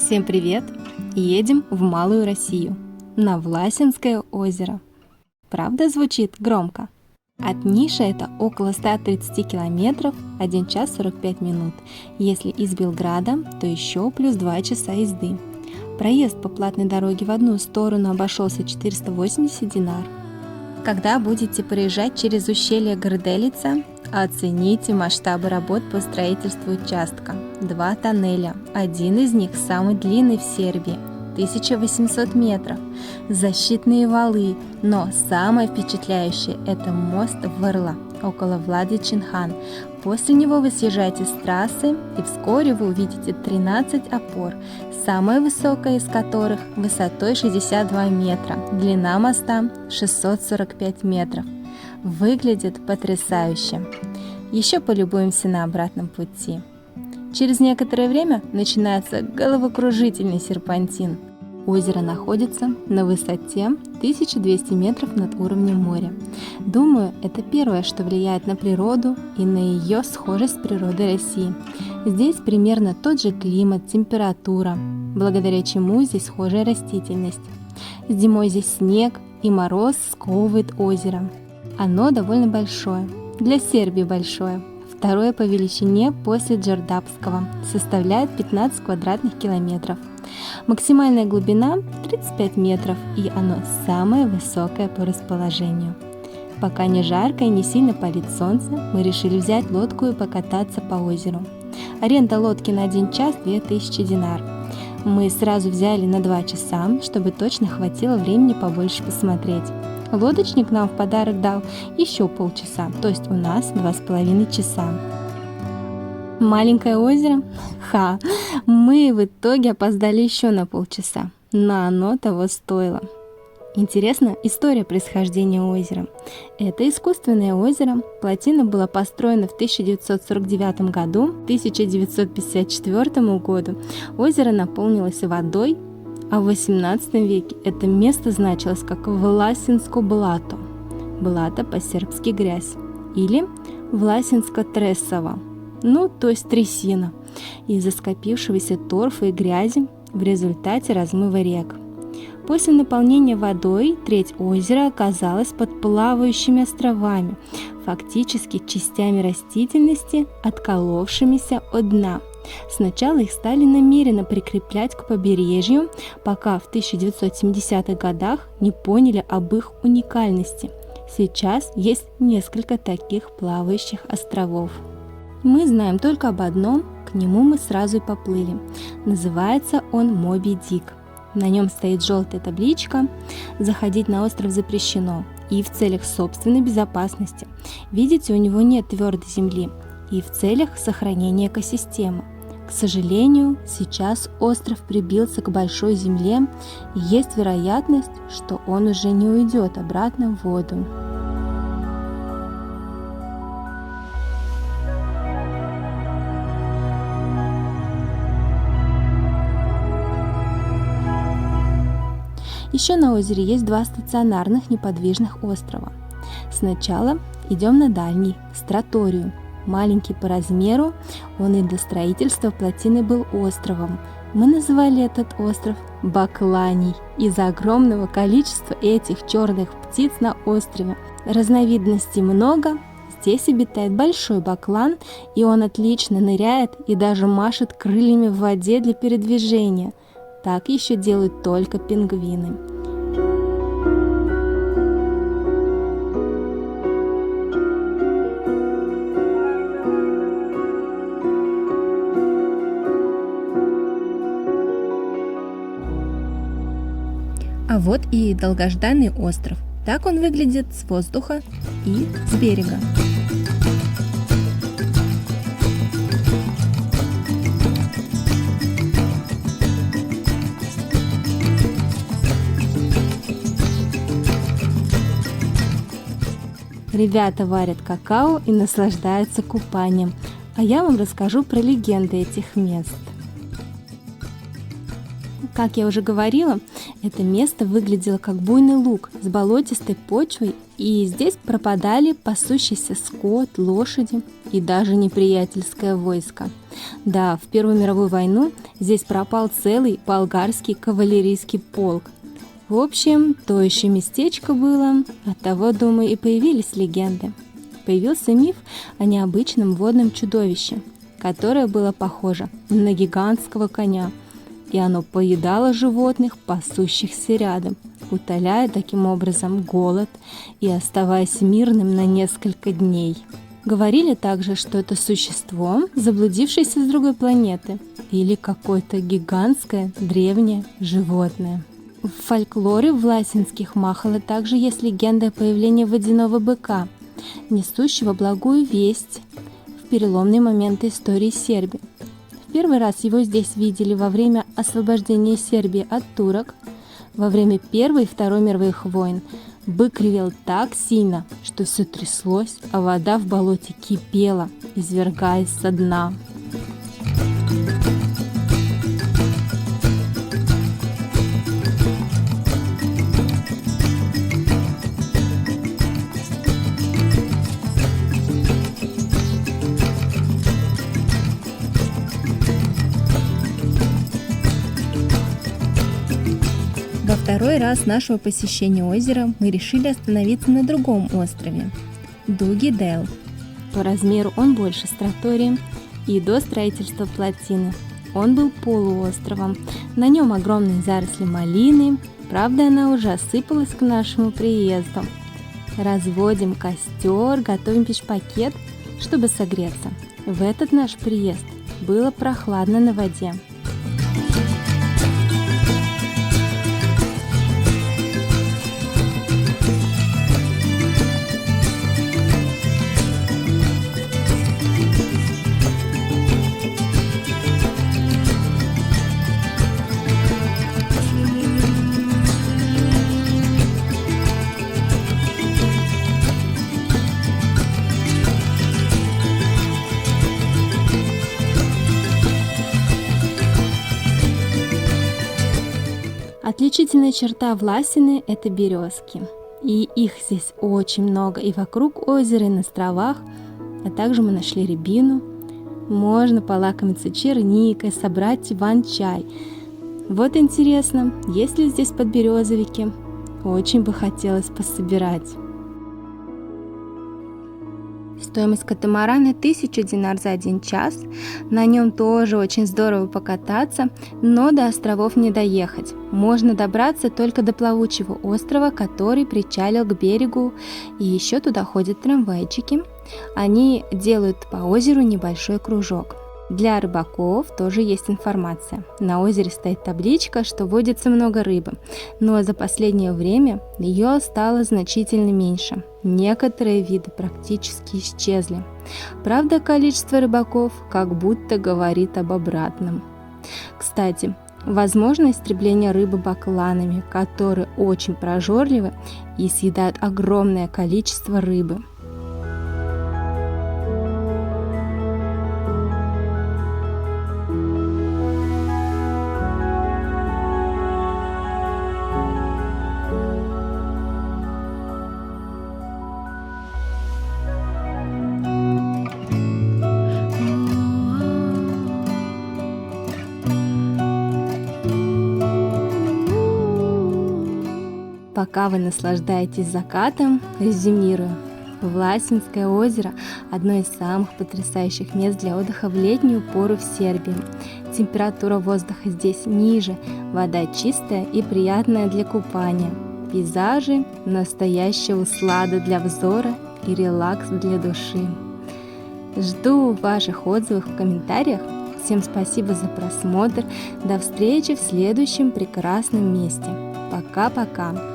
Всем привет! Едем в Малую Россию, на Власинское озеро. Правда звучит громко? От Ниши это около 130 километров, 1 час 45 минут. Если из Белграда, то еще плюс 2 часа езды. Проезд по платной дороге в одну сторону обошелся 480 динар. Когда будете проезжать через ущелье Горделица, оцените масштабы работ по строительству участка. 2 тоннеля, один из них самый длинный в Сербии, 1800 метров, защитные валы, но самое впечатляющее – это мост Варла, около Владичин-хан. После него вы съезжаете с трассы, и вскоре вы увидите 13 опор, самая высокая из которых высотой 62 метра, длина моста 645 метров. Выглядит потрясающе. Еще полюбуемся на обратном пути. Через некоторое время начинается головокружительный серпантин. Озеро находится на высоте 1200 метров над уровнем моря. Думаю, это первое, что влияет на природу и на ее схожесть с природой России. Здесь примерно тот же климат, температура, благодаря чему здесь схожая растительность. Зимой здесь снег и мороз сковывает озеро. Оно довольно большое, для Сербии большое. Второе по величине после Джердапского, составляет 15 квадратных километров. Максимальная глубина 35 метров, и оно самое высокое по расположению. Пока не жарко и не сильно палит солнце, мы решили взять лодку и покататься по озеру. Аренда лодки на 1 час 2000 динар. Мы сразу взяли на 2 часа, чтобы точно хватило времени побольше посмотреть. Лодочник нам в подарок дал еще полчаса, то есть у нас 2,5 часа. Маленькое озеро? Мы в итоге опоздали еще на полчаса, но оно того стоило. Интересна история происхождения озера. Это искусственное озеро. Плотина была построена в 1949 году. К 1954 году озеро наполнилось водой, а в 18 веке это место значилось как Власинско блато. Блато по-сербски грязь. Или Власинска тресава, то есть трясина, из-за скопившегося торфа и грязи в результате размыва рек. После наполнения водой треть озера оказалась под плавающими островами, фактически частями растительности, отколовшимися от дна. Сначала их стали намеренно прикреплять к побережью, пока в 1970-х годах не поняли об их уникальности. Сейчас есть несколько таких плавающих островов. Мы знаем только об одном, к нему мы сразу и поплыли. Называется он Моби Дик. На нем стоит желтая табличка «Заходить на остров запрещено» и в целях собственной безопасности. Видите, у него нет твердой земли и в целях сохранения экосистемы. К сожалению, сейчас остров прибился к большой земле, и есть вероятность, что он уже не уйдет обратно в воду. Еще на озере есть 2 стационарных неподвижных острова. Сначала идем на дальний, Страторию. Маленький по размеру, он и до строительства плотины был островом. Мы называли этот остров Бакланий из-за огромного количества этих черных птиц на острове. Разновидностей много. Здесь обитает большой баклан, и он отлично ныряет и даже машет крыльями в воде для передвижения. Так еще делают только пингвины. А вот и долгожданный остров. Так он выглядит с воздуха и с берега. Ребята варят какао и наслаждаются купанием, а я вам расскажу про легенды этих мест. Как я уже говорила, это место выглядело как буйный луг с болотистой почвой, и здесь пропадали пасущийся скот, лошади. и даже неприятельское войско. Да, в Первую мировую войну здесь пропал целый болгарский кавалерийский полк. В общем, то еще местечко было, оттого, думаю, и появились легенды. Появился миф о необычном водном чудовище, которое было похоже на гигантского коня, и оно поедало животных, пасущихся рядом, утоляя таким образом голод и оставаясь мирным на несколько дней. Говорили также, что это существо, заблудившееся с другой планеты, или какое-то гигантское древнее животное. В фольклоре власинских Махала также есть легенда о появлении водяного быка, несущего благую весть в переломные моменты истории Сербии. В первый раз его здесь видели во время освобождения Сербии от турок. Во время Первой и Второй мировых войн бык ревел так сильно, что все тряслось, а вода в болоте кипела, извергаясь со дна. Во второй раз нашего посещения озера мы решили остановиться на другом острове – Дуги-Дейл. По размеру он больше Стратории, и до строительства плотины он был полуостровом. На нем огромные заросли малины, правда, она уже осыпалась к нашему приезду. Разводим костер, готовим печь-пакет, чтобы согреться. В этот наш приезд было прохладно на воде. Отличительная черта Власины – это березки. И их здесь очень много и вокруг озера, и на островах. А также мы нашли рябину. Можно полакомиться черникой, собрать иван-чай. Вот интересно, есть ли здесь подберезовики? Очень бы хотелось пособирать. Стоимость катамарана 1000 динар за 1 час. На нем тоже очень здорово покататься, но до островов не доехать. Можно добраться только до плавучего острова, который причалил к берегу, и еще туда ходят трамвайчики. Они делают по озеру небольшой кружок. Для рыбаков тоже есть информация. На озере стоит табличка, что водится много рыбы, но за последнее время ее стало значительно меньше. Некоторые виды практически исчезли. Правда, количество рыбаков как будто говорит об обратном. Кстати, возможно истребление рыбы бакланами, которые очень прожорливы и съедают огромное количество рыбы. Пока вы наслаждаетесь закатом, резюмирую. Власинское озеро – одно из самых потрясающих мест для отдыха в летнюю пору в Сербии. Температура воздуха здесь ниже, вода чистая и приятная для купания. Пейзажи – настоящая услада для взора и релакс для души. Жду ваших отзывов в комментариях. Всем спасибо за просмотр. До встречи в следующем прекрасном месте. Пока-пока.